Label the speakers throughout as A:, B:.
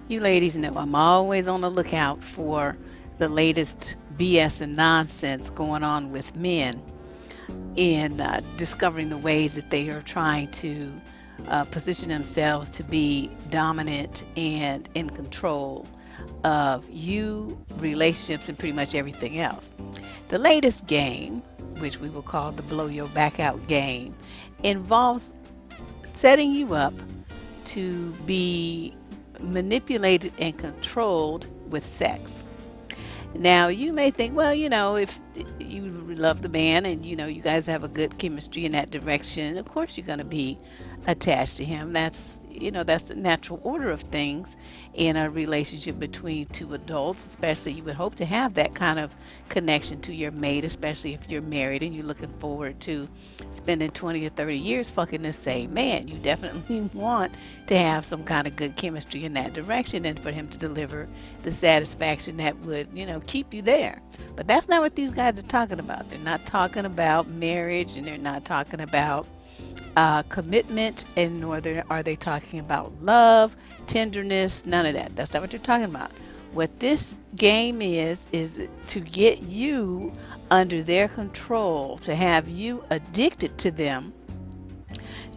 A: You ladies know I'm always on the lookout for the latest BS and nonsense going on with men in discovering the ways that they are trying to position themselves to be dominant and in control of you, relationships, and pretty much everything else. The latest game, which we will call the blow your back out game, involves setting you up to be manipulated and controlled with sex. Now, you may think, well, if you love the man and you guys have a good chemistry in that direction, of course you're going to be attached to him. That's the natural order of things in a relationship between two adults, especially you would hope to have that kind of connection to your mate, especially if you're married and you're looking forward to spending 20 or 30 years fucking the same man. You definitely want to have some kind of good chemistry in that direction and for him to deliver the satisfaction that would, keep you there. But that's not what these guys are talking about. They're not talking about marriage, and they're not talking about commitment, and nor are they talking about love, tenderness, none of that. That's not what they're talking about. What this game is to get you under their control, to have you addicted to them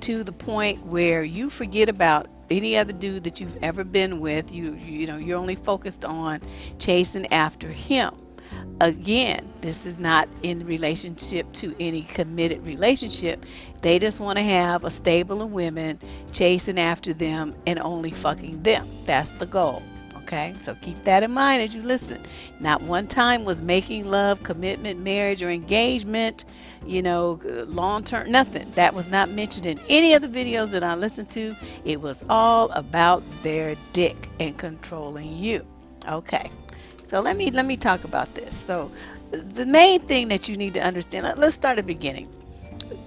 A: to the point where you forget about any other dude that you've ever been with. You're only focused on chasing after him. Again, this is not in relationship to any committed relationship. They just want to have a stable of women chasing after them and only fucking them. That's the goal. Okay, so keep that in mind as you listen. Not one time was making love, commitment, marriage, or engagement, long term, nothing. That was not mentioned in any of the videos that I listened to. It was all about their dick and controlling you. Okay, so let me talk about this. So the main thing that you need to understand, let's start at the beginning.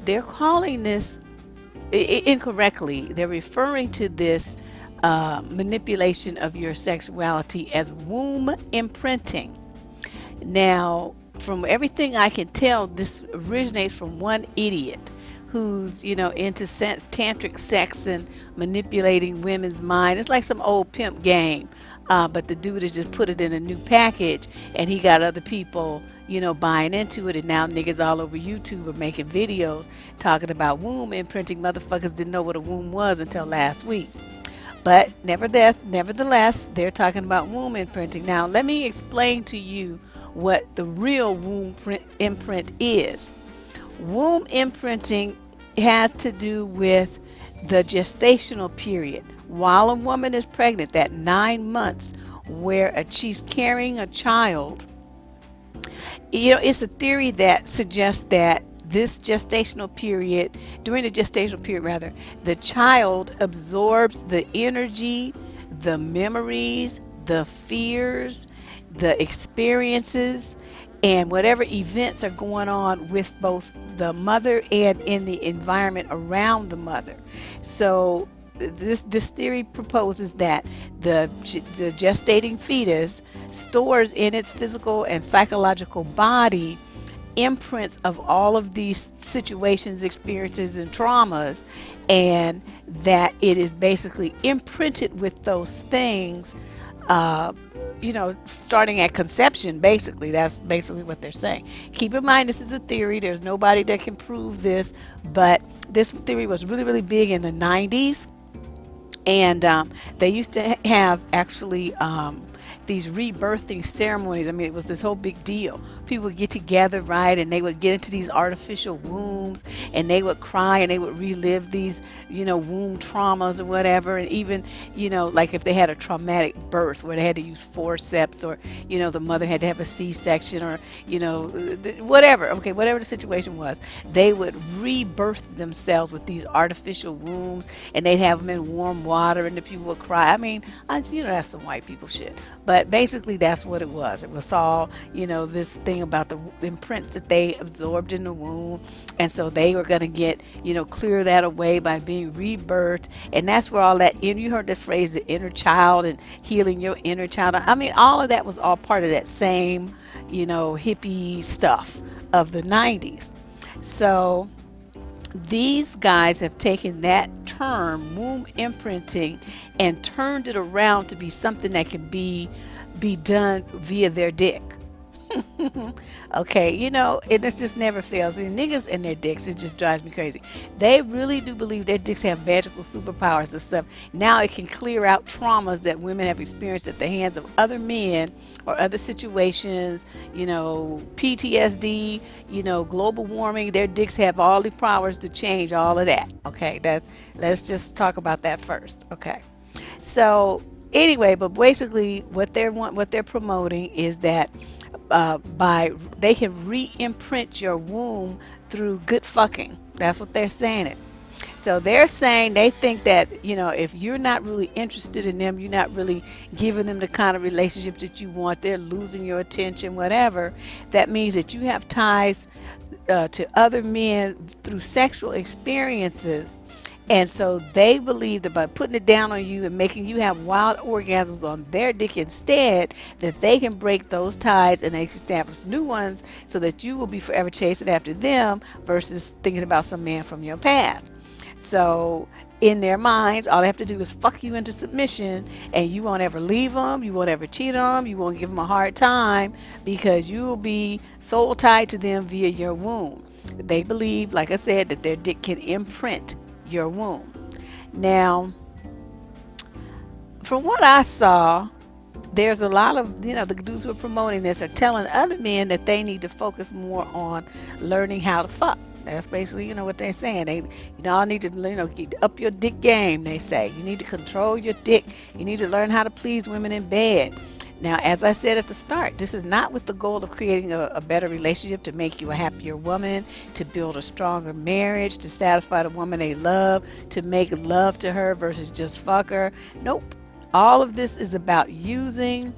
A: They're calling this incorrectly. They're referring to this manipulation of your sexuality as womb imprinting. Now, from everything I can tell, this originates from one idiot who's into tantric sex and manipulating women's mind. It's like some old pimp game, but the dude has just put it in a new package, and he got other people buying into it, and now niggas all over YouTube are making videos talking about womb imprinting. Motherfuckers didn't know what a womb was until last week. But nevertheless, they're talking about womb imprinting. Now, let me explain to you what the real womb imprint is. Womb imprinting has to do with the gestational period. While a woman is pregnant, that 9 months where she's carrying a child, it's a theory that suggests that during the gestational period rather, the child absorbs the energy, the memories, the fears, the experiences, and whatever events are going on with both the mother and in the environment around the mother. So this theory proposes that the gestating fetus stores in its physical and psychological body imprints of all of these situations, experiences, and traumas, and that it is basically imprinted with those things, starting at conception. Basically, that's basically what they're saying. Keep in mind, this is a theory. There's nobody that can prove this, but this theory was really, really big in the 90s, and they used to have actually these rebirthing ceremonies. I mean, it was this whole big deal. People would get together, right, and they would get into these artificial wombs, and they would cry, and they would relive these, womb traumas or whatever. And even, like if they had a traumatic birth where they had to use forceps, or, the mother had to have a C-section, or, whatever. Okay, whatever the situation was, they would rebirth themselves with these artificial wombs, and they'd have them in warm water, and the people would cry. I mean, that's some white people shit. But basically, that's what it was. It was all, this thing about the imprints that they absorbed in the womb. And so they were going to get, clear that away by being rebirthed. And that's where all that, you heard the phrase, the inner child and healing your inner child. I mean, all of that was all part of that same, hippie stuff of the 90s. So These guys have taken that term, womb imprinting, and turned it around to be something that can be done via their dick. Okay, and it just never fails. And niggas and their dicks, it just drives me crazy. They really do believe their dicks have magical superpowers and stuff. Now it can clear out traumas that women have experienced at the hands of other men or other situations, PTSD, global warming. Their dicks have all the powers to change all of that. Okay, let's just talk about that first. Okay. So anyway, but basically what they're promoting is that by they can re-imprint your womb through good fucking. That's what they're saying it. So they're saying they think that, if you're not really interested in them, you're not really giving them the kind of relationships that you want, they're losing your attention, whatever. That means that you have ties to other men through sexual experiences. And so they believe that by putting it down on you and making you have wild orgasms on their dick instead, that they can break those ties and they establish new ones so that you will be forever chasing after them versus thinking about some man from your past. So in their minds, all they have to do is fuck you into submission, and you won't ever leave them, you won't ever cheat on them, you won't give them a hard time, because you will be soul tied to them via your womb. They believe, like I said, that their dick can imprint your womb. Now, from what I saw, there's a lot of, the dudes who are promoting this are telling other men that they need to focus more on learning how to fuck. That's basically, what they're saying. They, all need to, get up your dick game, they say. You need to control your dick. You need to learn how to please women in bed. Now, as I said at the start, this is not with the goal of creating a better relationship, to make you a happier woman, to build a stronger marriage, to satisfy the woman they love, to make love to her versus just fuck her. Nope. All of this is about using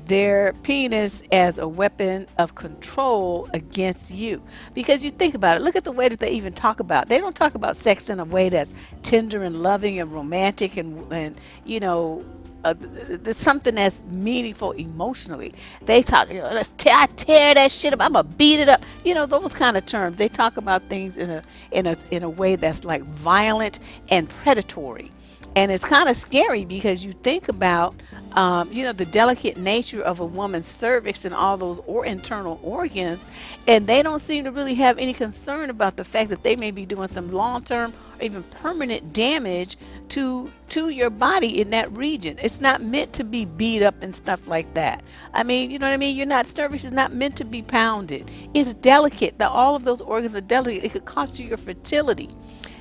A: their penis as a weapon of control against you. Because you think about it, look at the way that they even talk about it. They don't talk about sex in a way that's tender and loving and romantic and something that's meaningful emotionally. They talk, I tear that shit up, I'm gonna beat it up, those kind of terms. They talk about things in a way that's like violent and predatory. And it's kind of scary because you think about, the delicate nature of a woman's cervix and all those internal organs, and they don't seem to really have any concern about the fact that they may be doing some long-term or even permanent damage to your body in that region. It's not meant to be beat up and stuff like that. I mean, you know what I mean? Cervix is not meant to be pounded. It's delicate. All of those organs are delicate. It could cost you your fertility.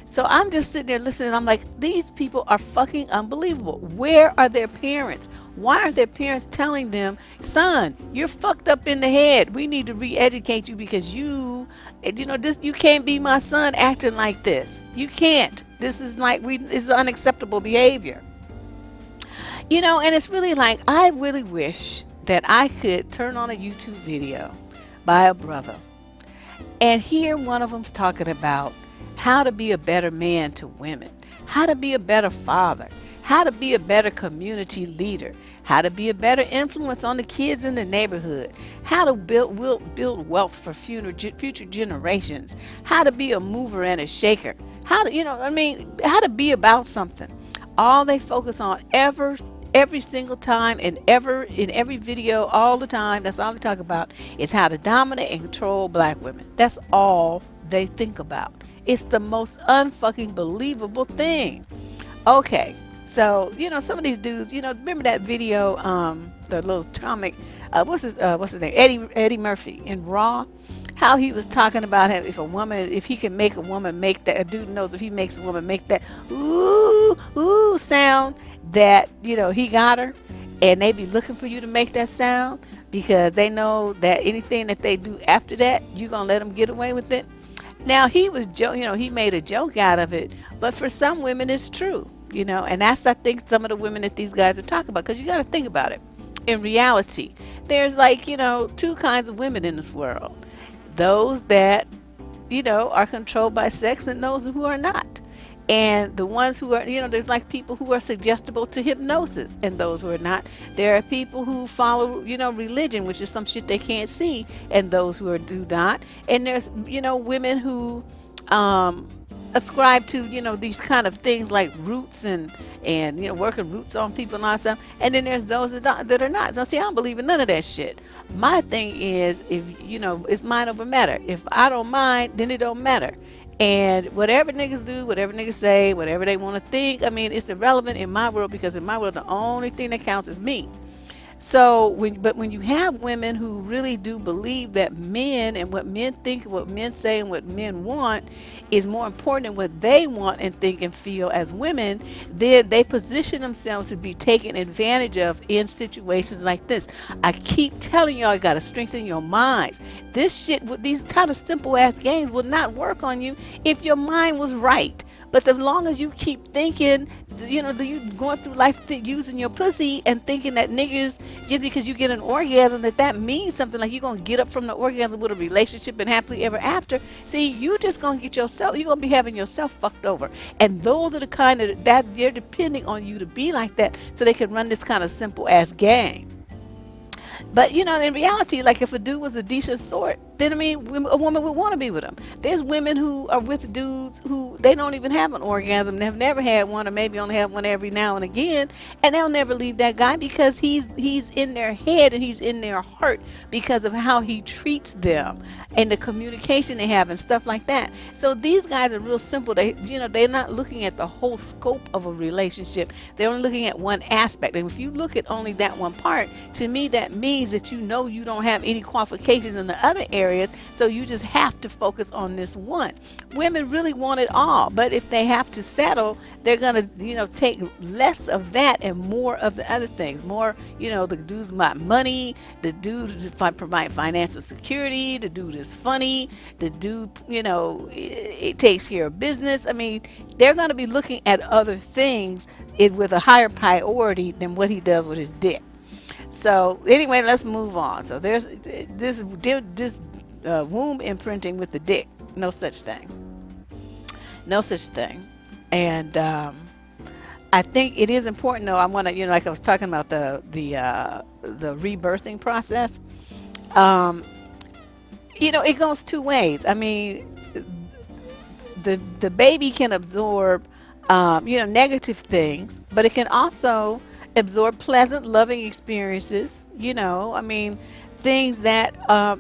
A: So I'm just sitting there listening. I'm like, these people are fucking unbelievable. Where are their parents? Why aren't their parents telling them, son, you're fucked up in the head. We need to re-educate you because you can't be my son acting like this. You can't. This is this is unacceptable behavior. And it's really like, I really wish that I could turn on a YouTube video by a brother and hear one of them's talking about how to be a better man to women, how to be a better father, how to be a better community leader, how to be a better influence on the kids in the neighborhood, how to build wealth for future generations, how to be a mover and a shaker, how to be about something. All they focus on every single time and in every video all the time, that's all they talk about, is how to dominate and control black women. That's all they think about. It's the most unfucking believable thing. Okay, so some of these dudes, remember that video, the little comic, what's his name, Eddie Murphy in Raw, how he was talking about if he can make a woman make that, a dude knows if he makes a woman make that ooh sound, that he got her, and they be looking for you to make that sound because they know that anything that they do after that, you're gonna let them get away with it. Now he made a joke out of it, but for some women it's true, and that's, I think, some of the women that these guys are talking about, because you got to think about it. In reality, there's two kinds of women in this world: those that are controlled by sex, and those who are not. And the ones who are, there's people who are suggestible to hypnosis, and those who are not. There are people who follow, religion, which is some shit they can't see, and those who do not. And there's, women who ascribe to, these kind of things like roots and working roots on people and all that stuff. And then there's those that are not. So see, I don't believe in none of that shit. My thing is, if it's mind over matter. If I don't mind, then it don't matter. And whatever niggas do, whatever niggas say, whatever they want to think, I mean, it's irrelevant in my world, because in my world, the only thing that counts is me. So when you have women who really do believe that men and what men think, what men say, and what men want is more important than what they want and think and feel as women, then they position themselves to be taken advantage of in situations like this. I keep telling y'all, you got to strengthen your minds. This shit, with these kind of simple ass games, would not work on you if your mind was right. But as long as you keep thinking, you going through life using your pussy and thinking that niggas, just because you get an orgasm, that means something, like you're going to get up from the orgasm with a relationship and happily ever after. See, you just going to get yourself, you're going to be having yourself fucked over. And those are the kind of, that they're depending on you to be like that so they can run this kind of simple ass game. But in reality, like if a dude was a decent sort, then I mean, a woman would want to be with him. There's women who are with dudes who they don't even have an orgasm. They've never had one, or maybe only have one every now and again, and they'll never leave that guy because he's in their head and he's in their heart because of how he treats them and the communication they have and stuff like that. So these guys are real simple. They're not looking at the whole scope of a relationship. They're only looking at one aspect. And if you look at only that one part, to me that means that you don't have any qualifications in the other areas, so you just have to focus on this one. Women really want it all, but if they have to settle, they're gonna take less of that and more of the other things. More, the dude's got money, the dude provide financial security, the dude is funny, the dude it takes care of business. I mean, they're gonna be looking at other things with a higher priority than what he does with his dick. So anyway, let's move on. So there's this womb imprinting with the dick. No such thing. No such thing. And I think it is important, though. I want to, like I was talking about the rebirthing process. It goes two ways. I mean, the baby can absorb negative things, but it can also absorb pleasant, loving experiences. I mean, things that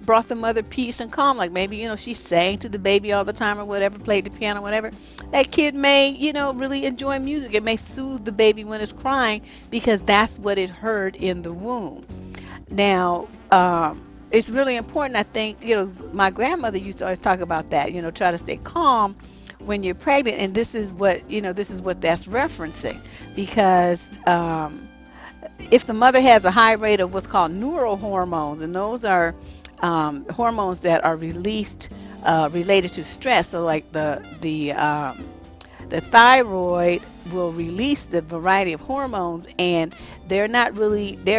A: brought the mother peace and calm. Like maybe she sang to the baby all the time or whatever, played the piano, whatever. That kid may really enjoy music. It may soothe the baby when it's crying because that's what it heard in the womb. Now, it's really important. I think my grandmother used to always talk about that. Try to stay calm when you're pregnant, and this is what that's referencing, because if the mother has a high rate of what's called neural hormones, and those are hormones that are released related to stress. So like the thyroid will release the variety of hormones, and they're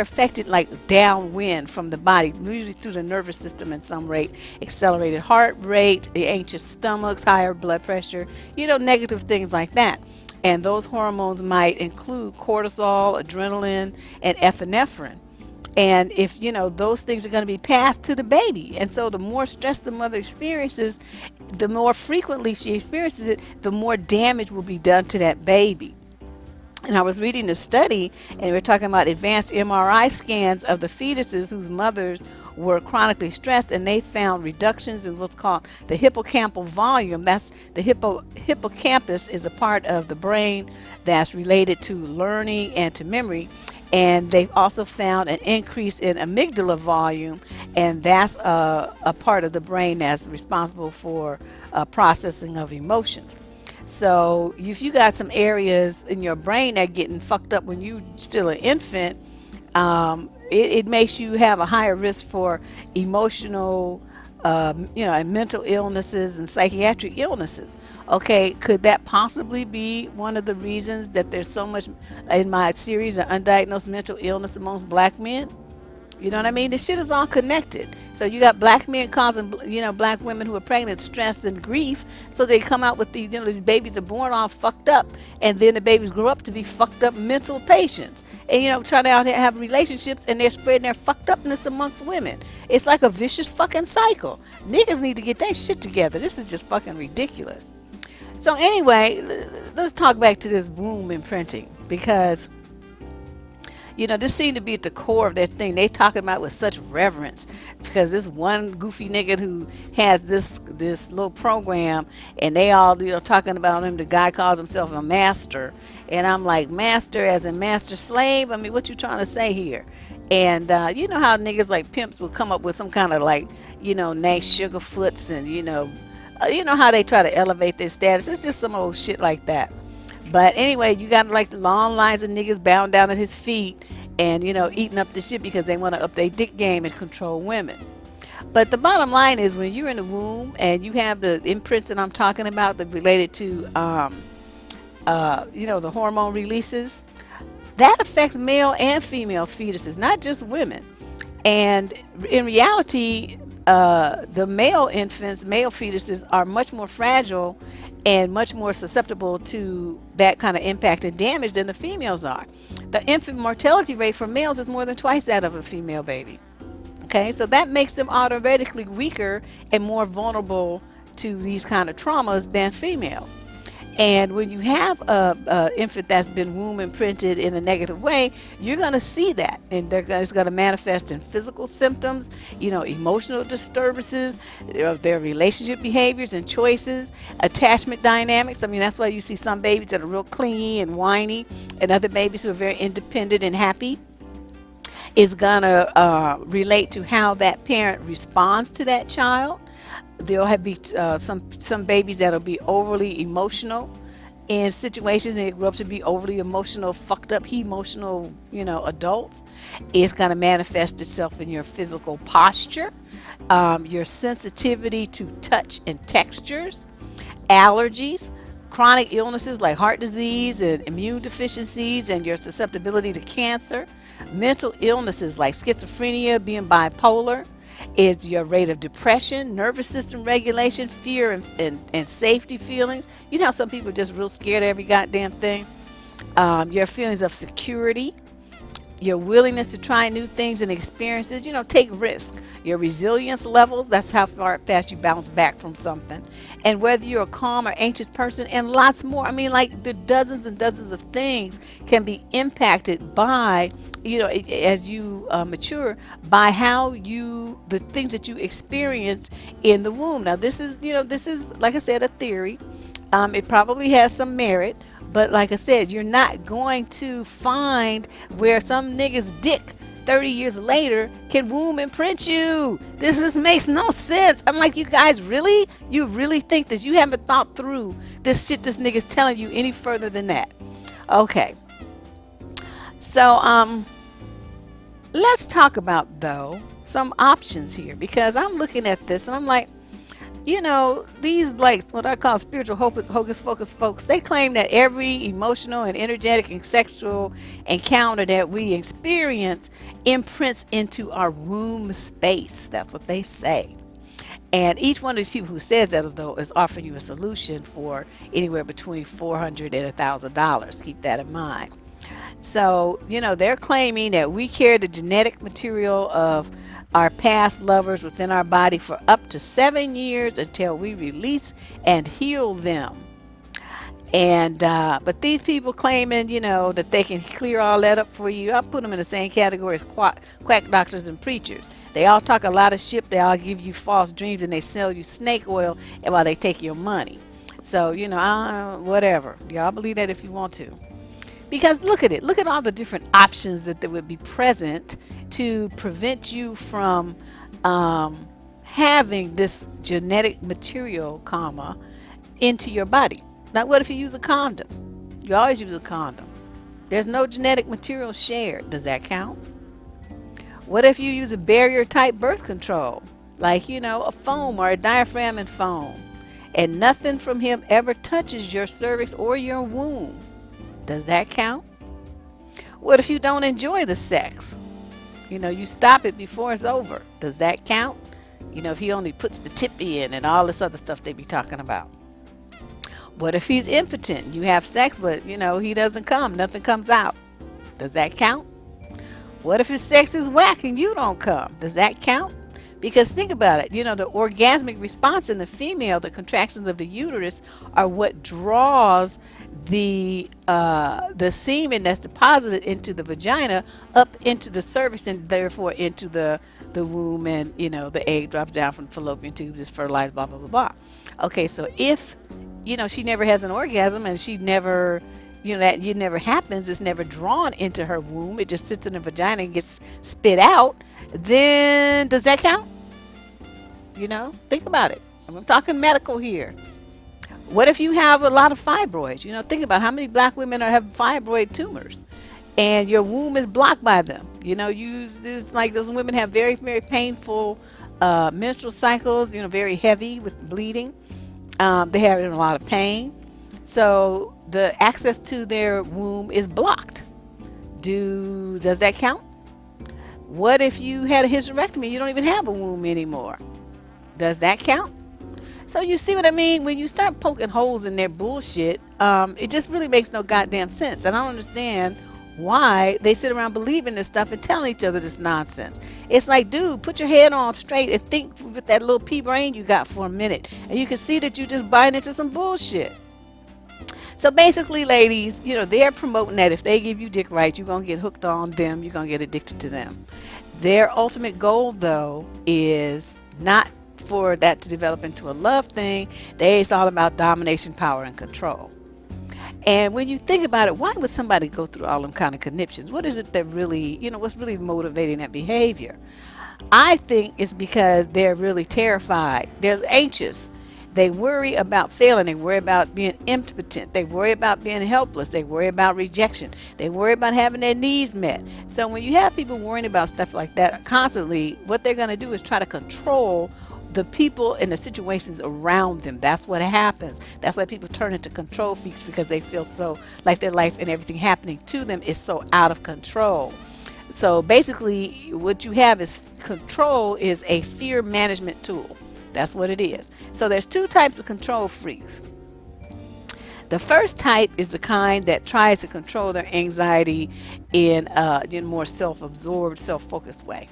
A: affected like downwind from the body, usually through the nervous system in some rate. Accelerated heart rate, the anxious stomachs, higher blood pressure, negative things like that. And those hormones might include cortisol, adrenaline, and epinephrine. And if those things are going to be passed to the baby, and so the more stress the mother experiences, the more frequently she experiences it, the more damage will be done to that baby. And I was reading a study, and we're talking about advanced MRI scans of the fetuses whose mothers were chronically stressed, and they found reductions in what's called the hippocampal volume. That's the hippocampus is a part of the brain that's related to learning and to memory. And they've also found an increase in amygdala volume, and that's a part of the brain that's responsible for processing of emotions. So if you got some areas in your brain that getting fucked up when you still an infant, it makes you have a higher risk for emotional, and mental illnesses and psychiatric illnesses. Okay, could that possibly be one of the reasons that there's so much in my series of undiagnosed mental illness amongst black men? You know what I mean? This shit is all connected. So you got black men causing, black women who are pregnant stress and grief. So they come out with these, these babies are born all fucked up, and then the babies grow up to be fucked up mental patients. And trying to out here have relationships, and they're spreading their fucked upness amongst women. It's like a vicious fucking cycle. Niggas need to get their shit together. This is just fucking ridiculous. So anyway, let's talk back to this womb imprinting because this seemed to be at the core of their thing. They talking about with such reverence because this one goofy nigga who has this little program, and they all talking about him. The guy calls himself a master, and I'm like, master as in master slave. I mean, what you trying to say here? And you know how niggas like pimps will come up with some kind of like nice sugar foots, and you know how they try to elevate their status. It's just some old shit like that. But anyway, you got like the long lines of niggas bowing down at his feet and, eating up the shit because they want to up their dick game and control women. But the bottom line is when you're in the womb and you have the imprints that I'm talking about that related to, the hormone releases, that affects male and female fetuses, not just women. And in reality, the male infants, male fetuses are much more fragile and much more susceptible to that kind of impact and damage than the females are. The infant mortality rate for males is more than twice that of a female baby. Okay, so that makes them automatically weaker and more vulnerable to these kind of traumas than females. And when you have a infant that's been womb imprinted in a negative way, you're going to see that. And it's going to manifest in physical symptoms, emotional disturbances, their relationship behaviors and choices, attachment dynamics. I mean, that's why you see some babies that are real clingy and whiny, and other babies who are very independent and happy. Is going to relate to how that parent responds to that child. There'll be some babies that'll be overly emotional in situations. They grow up to be overly emotional, fucked up, emotional, adults. It's going to manifest itself in your physical posture, your sensitivity to touch and textures, allergies, chronic illnesses like heart disease and immune deficiencies, and your susceptibility to cancer, mental illnesses like schizophrenia, being bipolar, is your rate of depression, nervous system regulation, fear and safety feelings. You know how some people are just real scared of every goddamn thing. Your feelings of security, your willingness to try new things and experiences, take risk. Your resilience levels, that's how fast you bounce back from something. And whether you're a calm or anxious person, and lots more. I mean, like the dozens and dozens of things can be impacted by, as you mature, by the things that you experience in the womb. Now, this is, like I said, a theory. It probably has some merit. But like I said, you're not going to find where some nigga's dick 30 years later can womb imprint you. This makes no sense. I'm like, you guys really? You really think this? You haven't thought through this shit this nigga's telling you any further than that. Okay. So, let's talk about, though, some options here. Because I'm looking at this and I'm like, these like what I call spiritual hocus pocus folks, they claim that every emotional and energetic and sexual encounter that we experience imprints into our womb space. That's what they say. And each one of these people who says that, though, is offering you a solution for anywhere between $400 and $1,000. Keep that in mind. So, they're claiming that we carry the genetic material of our past lovers within our body for up to 7 years until we release and heal them. And but these people claiming, that they can clear all that up for you, I put them in the same category as quack doctors and preachers. They all talk a lot of shit. They all give you false dreams, and they sell you snake oil while they take your money. So, whatever. Y'all believe that if you want to. Because look at it. Look at all the different options that would be present to prevent you from having this genetic material, into your body. Now, what if you use a condom? You always use a condom. There's no genetic material shared. Does that count? What if you use a barrier type birth control? Like, a foam or a diaphragm and foam. And nothing from him ever touches your cervix or your womb. Does that count? What if you don't enjoy the sex? You stop it before it's over. Does that count? If he only puts the tip in and all this other stuff they be talking about. What if he's impotent? You have sex, but, he doesn't come. Nothing comes out. Does that count? What if his sex is whack and you don't come? Does that count? Because think about it, the orgasmic response in the female, the contractions of the uterus, are what draws the semen that's deposited into the vagina up into the cervix and therefore into the womb, and the egg drops down from the fallopian tubes, is fertilized, blah blah blah blah. Okay, so if she never has an orgasm, and she never, that it never happens, it's never drawn into her womb, it just sits in the vagina and gets spit out, then does that count? Think about it. I'm talking medical here. What if you have a lot of fibroids? Think about how many black women are having fibroid tumors, and your womb is blocked by them. This, like, those women have very, very painful menstrual cycles. Very heavy with bleeding. They have a lot of pain, so the access to their womb is blocked. Does that count? What if you had a hysterectomy? You don't even have a womb anymore. Does that count? So you see what I mean? When you start poking holes in their bullshit, it just really makes no goddamn sense. And I don't understand why they sit around believing this stuff and telling each other this nonsense. It's like, dude, put your head on straight and think with that little pea brain you got for a minute. And you can see that you're just buying into some bullshit. So basically, ladies, they're promoting that if they give you dick right, you're going to get hooked on them. You're going to get addicted to them. Their ultimate goal, though, is not for that to develop into a love thing. It's all about domination, power, and control. And when you think about it, why would somebody go through all them kind of conniptions? What is it that really, what's really motivating that behavior? I think it's because they're really terrified. They're anxious. They worry about failing. They worry about being impotent. They worry about being helpless. They worry about rejection. They worry about having their needs met. So when you have people worrying about stuff like that constantly, what they're going to do is try to control the people and the situations around them. That's what happens. That's why people turn into control freaks, because they feel so like their life and everything happening to them is so out of control. So basically, what you have is control is a fear management tool. That's what it is. So there's two types of control freaks. The first type is the kind that tries to control their anxiety in a more self-absorbed, self-focused way.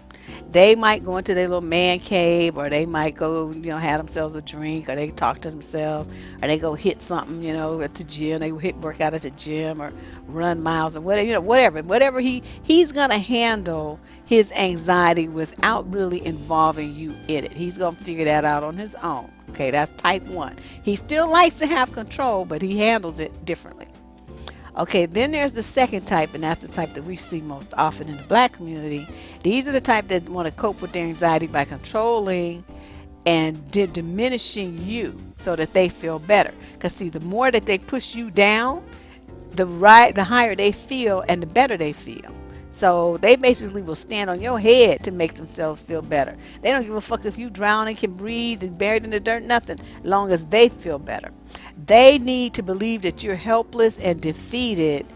A: They might go into their little man cave, or they might go, have themselves a drink, or they talk to themselves, or they go hit something, at the gym. They work out at the gym, or run miles, or whatever, whatever he's gonna handle his anxiety without really involving you in it. He's gonna figure that out on his own. Okay, that's type 1. He still likes to have control, but he handles it differently. Okay, then there's the second type, and that's the type that we see most often in the black community. These are the type that want to cope with their anxiety by controlling and diminishing you so that they feel better. Because see, the more that they push you down, the higher they feel and the better they feel. So they basically will stand on your head to make themselves feel better. They don't give a fuck if you drown and can breathe and buried in the dirt, nothing, as long as they feel better. They need to believe that you're helpless and defeated,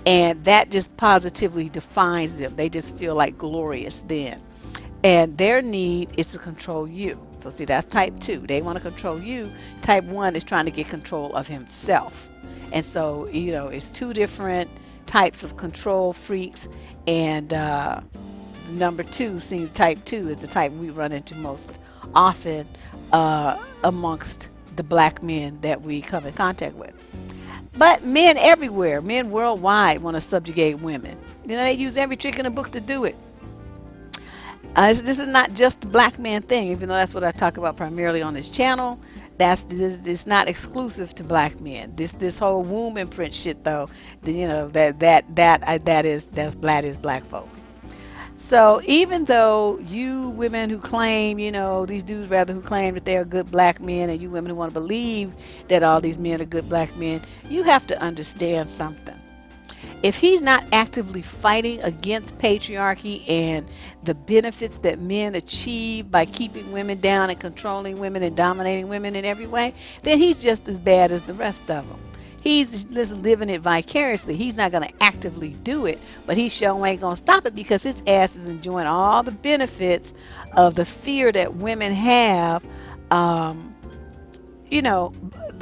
A: and that just positively defines them. They just feel like glorious then. And their need is to control you. So see, that's type 2. They want to control you. Type 1 is trying to get control of himself. And so, it's two different types of control freaks. And number 2, type 2 is the type we run into most often amongst the black men that we come in contact with. But men everywhere, men worldwide, want to subjugate women. They use every trick in the book to do it. This is not just a black man thing, even though that's what I talk about primarily on this channel. It's not exclusive to black men. This whole womb imprint shit, though, that's black folks. So even though you women who claim, these dudes rather who claim that they're good black men, and you women who want to believe that all these men are good black men, you have to understand something. If he's not actively fighting against patriarchy and the benefits that men achieve by keeping women down and controlling women and dominating women in every way, then he's just as bad as the rest of them. He's just living it vicariously. He's not going to actively do it, but he sure ain't going to stop it, because his ass is enjoying all the benefits of the fear that women have, the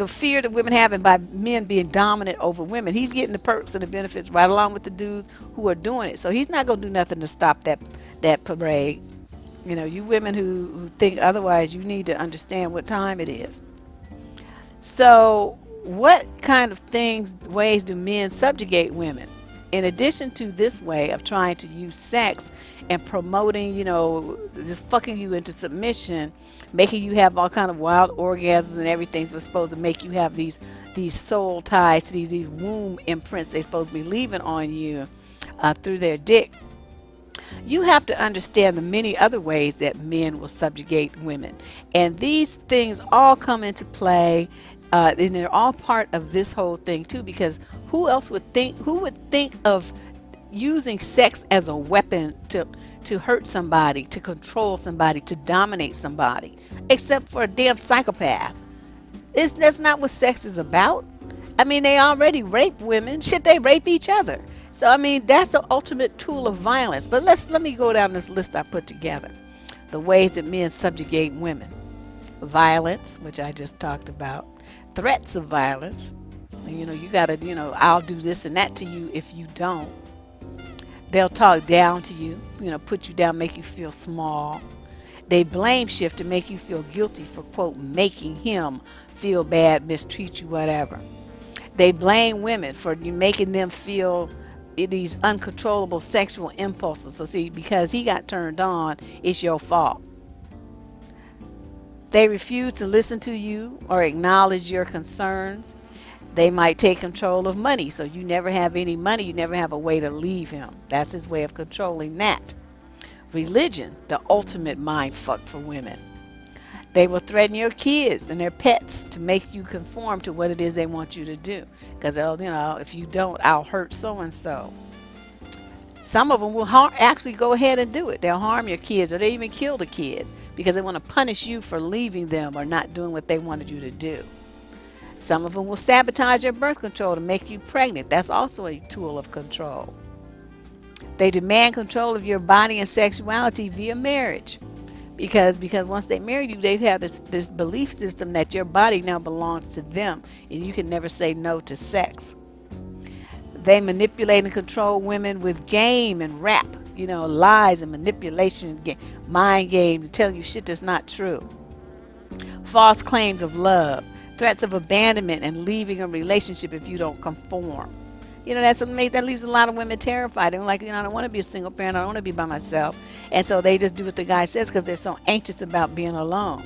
A: fear that women have, and by men being dominant over women. He's getting the perks and the benefits right along with the dudes who are doing it. So he's not going to do nothing to stop that parade. You women who think otherwise, you need to understand what time it is. So, what kind of things, ways do men subjugate women? In addition to this way of trying to use sex and promoting, just fucking you into submission, making you have all kind of wild orgasms and everything's supposed to make you have these soul ties to these womb imprints they're supposed to be leaving on you through their dick. You have to understand the many other ways that men will subjugate women. And these things all come into play, and they're all part of this whole thing too, because who would think of using sex as a weapon to hurt somebody, to control somebody, to dominate somebody, except for a damn psychopath. That's not what sex is about. I mean, they already rape women. Shit, they rape each other. So I mean, that's the ultimate tool of violence. But let me go down this list I put together. The ways that men subjugate women. Violence, which I just talked about. Threats of violence. You gotta, I'll do this and that to you if you don't. They'll talk down to you, put you down, make you feel small. They blame shift to make you feel guilty for, quote, making him feel bad, mistreat you, whatever. They blame women for making them feel these uncontrollable sexual impulses. So see, because he got turned on, it's your fault. They refuse to listen to you or acknowledge your concerns. They might take control of money, so you never have any money, you never have a way to leave him. That's his way of controlling that. Religion, the ultimate mind fuck for women. They will threaten your kids and their pets to make you conform to what it is they want you to do. Because if you don't, I'll hurt so and so. Some of them will actually go ahead and do it. They'll harm your kids, or they even kill the kids because they want to punish you for leaving them or not doing what they wanted you to do. Some of them will sabotage your birth control to make you pregnant. That's also a tool of control. They demand control of your body and sexuality via marriage. Because once they marry you, they have this belief system that your body now belongs to them and you can never say no to sex. They manipulate and control women with game and rap, lies and manipulation, mind games, telling you shit that's not true. False claims of love, threats of abandonment and leaving a relationship if you don't conform. That leaves a lot of women terrified. They're like, I don't want to be a single parent. I don't want to be by myself. And so they just do what the guy says because they're so anxious about being alone.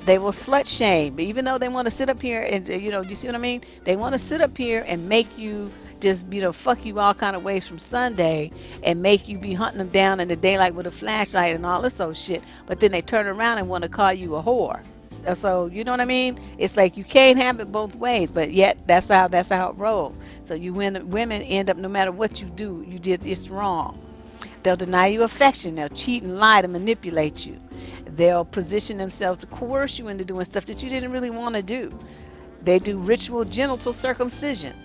A: They will slut shame, but even though they want to sit up here and, you see what I mean? They want to sit up here and make you just, fuck you all kind of ways from Sunday and make you be hunting them down in the daylight with a flashlight and all this old shit. But then they turn around and want to call you a whore. So you know what I mean? It's like you can't have it both ways, but yet that's how it rolls. So women end up, no matter what you do, it's wrong. They'll deny you affection. They'll cheat and lie to manipulate you. They'll position themselves to coerce you into doing stuff that you didn't really want to do. They do ritual genital circumcision.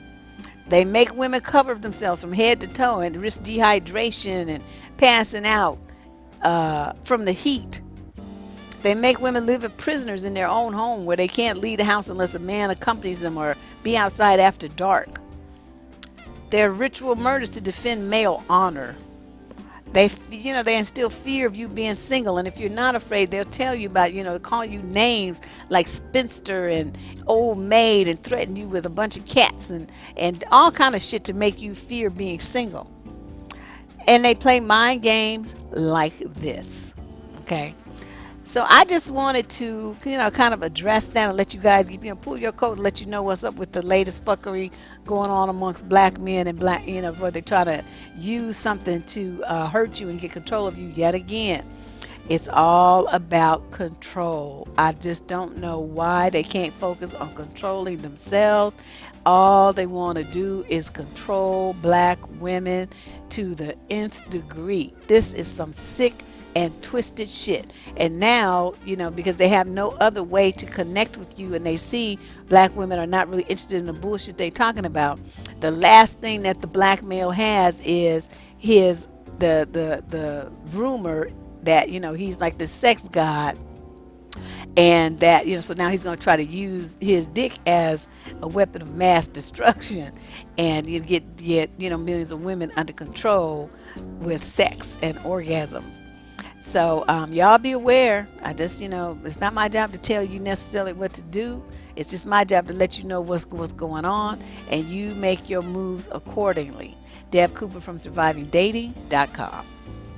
A: They make women cover themselves from head to toe and risk dehydration and passing out from the heat. They make women live as prisoners in their own home where they can't leave the house unless a man accompanies them or be outside after dark. They're ritual murders to defend male honor. They instill fear of you being single, and if you're not afraid, they'll tell you about, call you names like spinster and old maid and threaten you with a bunch of cats and all kind of shit to make you fear being single. And they play mind games like this. Okay. So I just wanted to, kind of address that and let you guys, pull your coat and let you know what's up with the latest fuckery going on amongst black men and where they try to use something to hurt you and get control of you yet again. It's all about control. I just don't know why they can't focus on controlling themselves. All they want to do is control black women to the nth degree. This is some sick and twisted shit. And now, because they have no other way to connect with you and they see black women are not really interested in the bullshit they talking about, the last thing that the black male has is the rumor that he's like the sex god, and that so now he's going to try to use his dick as a weapon of mass destruction, and you get millions of women under control with sex and orgasms. So y'all be aware. I just, it's not my job to tell you necessarily what to do. It's just my job to let you know what's going on, and you make your moves accordingly. Deb Cooper from survivingdating.com.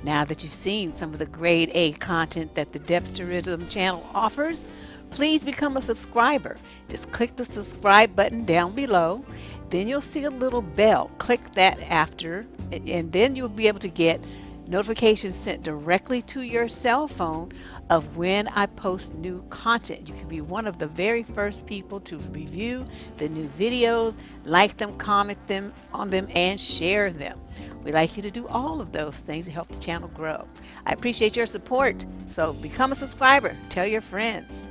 A: Now that you've seen some of the grade A content that the Debsterism channel offers, please become a subscriber. Just click the subscribe button down below. Then you'll see a little bell. Click that after, and then you'll be able to get notifications sent directly to your cell phone of when I post new content. You can be one of the very first people to review the new videos, like them, comment them on them, and share them. We'd like you to do all of those things to help the channel grow. I appreciate your support, so become a subscriber. Tell your friends.